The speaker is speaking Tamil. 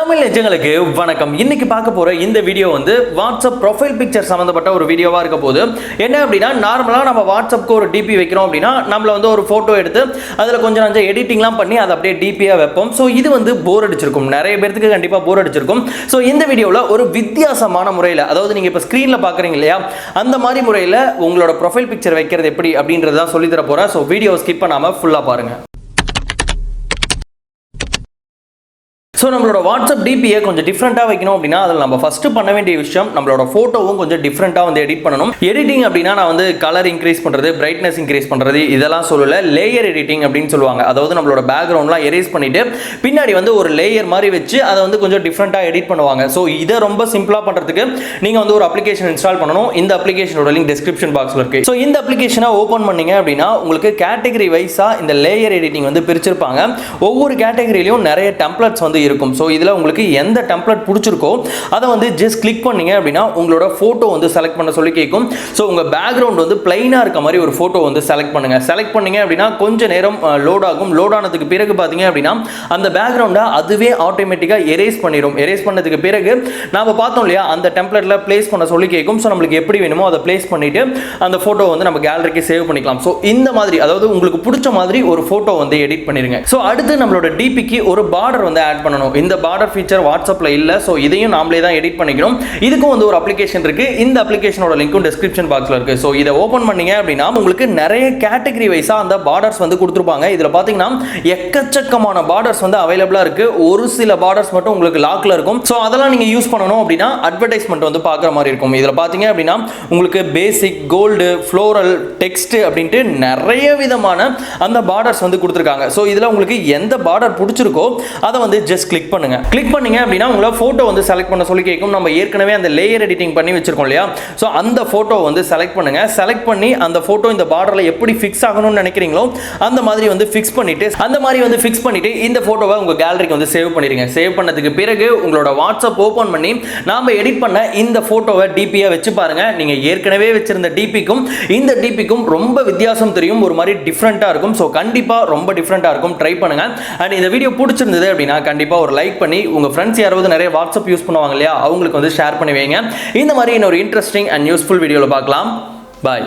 தமிழ் நெஞ்சங்களுக்கு வணக்கம். இன்னைக்கு பார்க்க போற இந்த வீடியோ வந்து வாட்ஸ்அப் ப்ரொஃபைல் பிக்சர் சம்பந்தப்பட்ட ஒரு வீடியோவா இருக்க போது. என்ன அப்படின்னா, நார்மலா நம்ம வாட்ஸ்அப்க்கு ஒரு டிபி வைக்கிறோம் அப்படின்னா நம்மள வந்து ஒரு போட்டோ எடுத்து அதுல கொஞ்சம் எடிட்டிங்லாம் பண்ணி அதை அப்படியே டிபியா வைப்போம். ஸோ இது வந்து போர் அடிச்சிருக்கும், நிறைய பேருக்கு கண்டிப்பா போர் அடிச்சிருக்கும். ஸோ இந்த வீடியோவில் ஒரு வித்தியாசமான முறையில், அதாவது நீங்க இப்போ ஸ்கிரீன்ல பாக்குறீங்க இல்லையா, அந்த மாதிரி முறையில் உங்களோட ப்ரொஃபைல் பிக்சர் வைக்கிறது எப்படி அப்படின்றத சொல்லி தர போறேன். ஸோ வீடியோ ஸ்கிப் பண்ணாம ஃபுல்லா பாருங்க. ஸோ நம்மளோட வாட்ஸ்அப் டிபியை கொஞ்சம் டிஃப்ரெண்ட்டாக வைக்கணும் அப்படின்னா அதில் நம்ம ஃபஸ்ட்டு பண்ண வேண்டிய விஷயம், நம்மளோட ஃபோட்டோவும் கொஞ்சம் டிஃப்ரெண்ட்டாக வந்து எடிட் பண்ணணும். எடிட்டிங் அப்படின்னா நான் வந்து கலர் இன்க்ரீஸ் பண்ணுறது, பிரைட்னஸ் இன்க்ரீஸ் பண்ணுறது இதெல்லாம் சொல்லலை. லேயர் எடிட்டிங் அப்படின்னு சொல்லுவாங்க. அதாவது நம்மளோட பேக்ரவுண்ட்லாம் எரேஸ் பண்ணிவிட்டு பின்னாடி வந்து ஒரு லேயர் மாதிரி வச்சு அதை வந்து கொஞ்சம் டிஃப்ரெண்ட்டாக எடிட் பண்ணுவாங்க. ஸோ இதை ரொம்ப சிம்பிளாக பண்ணுறதுக்கு நீங்கள் வந்து ஒரு அப்ளிகேஷன் இன்ஸ்டால் பண்ணணும். இந்த அப்ளிகேஷனோட லிங்க் டிஸ்கிரிப்ஷன் பாக்ஸில் இருக்குது. ஸோ இந்த அப்ளிகேஷனை ஓப்பன் பண்ணீங்க அப்படின்னா உங்களுக்கு கேட்டகரி வைஸாக இந்த லேயர் எடிட்டிங் வந்து பிரிச்சிருப்பாங்க. ஒவ்வொரு கேட்டகரியிலையும் நிறைய டெம்ப்ளேட்ஸ் வந்து இருக்கும். ஸோ இதில் உங்களுக்கு எந்த டெம்ப்ளேட் பிடிச்சிருக்கோ அதை வந்து ஜஸ்ட் கிளிக் பண்ணீங்க அப்படின்னா உங்களோட ஃபோட்டோ வந்து செலக்ட் பண்ண சொல்லி கேட்கும். ஸோ உங்கள் பேக்ரவுண்ட் வந்து பிளைனாக இருக்க மாதிரி ஒரு ஃபோட்டோ வந்து செலக்ட் பண்ணுங்கள். செலக்ட் பண்ணீங்க அப்படின்னா கொஞ்சம் நேரம் லோட் ஆகும். லோட் ஆனதுக்கு பிறகு பார்த்தீங்க அப்படின்னா அந்த பேக்ரவுண்டை அதுவே ஆட்டோமேட்டிக்காக எரேஸ் பண்ணிடும். எரேஸ் பண்ணதுக்கு பிறகு நாம் பார்த்தோம் இல்லையா, அந்த டெம்ப்ளேட்டில் பிளேஸ் பண்ண சொல்லி கேட்கும். ஸோ நம்மளுக்கு எப்படி வேணுமோ அதை பிளேஸ் பண்ணிவிட்டு அந்த ஃபோட்டோ வந்து நம்ம கேலரிக்கு சேவ் பண்ணிக்கலாம். ஸோ இந்த மாதிரி, அதாவது உங்களுக்கு பிடிச்ச மாதிரி ஒரு ஃபோட்டோ வந்து எடிட் பண்ணிடுங்க. ஸோ அடுத்து நம்மளோட டிபிக்கு ஒரு பார்டர் வந்து ஆட் பண்ணணும். இந்த பார்டர் ஃபீச்சர் வாட்ஸ்அப்ல இல்ல. சோ இதையும் நாமளே தான் எடிட் பண்ணிக்கணும். இதுக்கும் வந்து ஒரு அப்ளிகேஷன் இருக்கு. இந்த அப்ளிகேஷனோட லிங்க்கும் டிஸ்கிரிப்ஷன் பாக்ஸ்ல இருக்கு. சோ இதை ஓபன் பண்ணீங்க அப்படின்னா உங்களுக்கு நிறைய கேட்டகரி வைஸா அந்த பார்டர்ஸ் வந்து கொடுத்திருப்பாங்க. இதுல பாத்தீங்கன்னா எக்கச்சக்கமான பார்டர்ஸ் வந்து அவைலபிளா இருக்கு. ஒரு சில பார்டர்ஸ் மட்டும் உங்களுக்கு லாக்ல இருக்கும். சோ அதெல்லாம் நீங்க யூஸ் பண்ணணும் அப்படின்னா அட்வர்டைஸ்மெண்ட் வந்து பார்க்குற மாதிரி இருக்கும். இதுல பாத்தீங்க அப்படின்னா உங்களுக்கு பேசிக், கோல்டு, ஃப்ளோரல், டெக்ஸ்ட் அப்படின்ட்டு நிறைய விதமான அந்த பார்டர்ஸ் வந்து கொடுத்திருக்காங்க. சோ இதுல உங்களுக்கு எந்த பார்டர் பிடிச்சிருக்கோ அதை வந்து ஜஸ்ட் கிளிக் பண்ணுங்க. கிளிக் பண்ணீங்க அப்படின்னா உங்களோட போட்டோ வந்து செலக்ட் பண்ண சொல்லி கேட்கும். நம்ம ஏற்கனவே அந்த லேயர் எடிட்டிங் பண்ணி வச்சிருக்கோம் இல்லையா, சோ அந்த போட்டோ வந்து செலக்ட் பண்ணுங்க. செலக்ட் பண்ணி அந்த போட்டோ இந்த பார்டர்ல எப்படி ஃபிக்ஸ் ஆகணும்னு நினைக்கிறீங்களோ அந்த மாதிரி வந்து ஃபிக்ஸ் பண்ணிட்டு இந்த போட்டோவை உங்க கேலரிக்கு வந்து சேவ் பண்ணிடுங்க. சேவ் பண்ணதுக்கு பிறகு உங்களோட வாட்ஸ்அப் ஓபன் பண்ணி நாம எடிட் பண்ண இந்த போட்டோவை டிபியா வச்சு பாருங்க. நீங்க ஏற்கனவே வச்சிருந்த டிபிக்கும் இந்த டிபிக்கும் ரொம்ப வித்தியாசம் தெரியும். ஒரு மாதிரி டிஃப்ரெண்டா இருக்கும். சோ கண்டிப்பா ரொம்ப டிஃப்ரெண்டா இருக்கும். ட்ரை பண்ணுங்க. அண்ட் இந்த வீடியோ பிடிச்சிருந்தது அப்படின்னா கண்டிப்பா ஒரு லைக் பண்ணி உங்க ஃப்ரெண்ட்ஸ் யாராவது நிறைய வாட்ஸ்அப் யூஸ் பண்ணுவாங்க இல்லையா, அவங்களுக்கு வந்து ஷேர் பண்ணி வைங்க. இந்த மாதிரி இன்னொரு இன்ட்ரெஸ்டிங் அண்ட் யூஸ்ஃபுல் வீடியோல பார்க்கலாம். பாய்.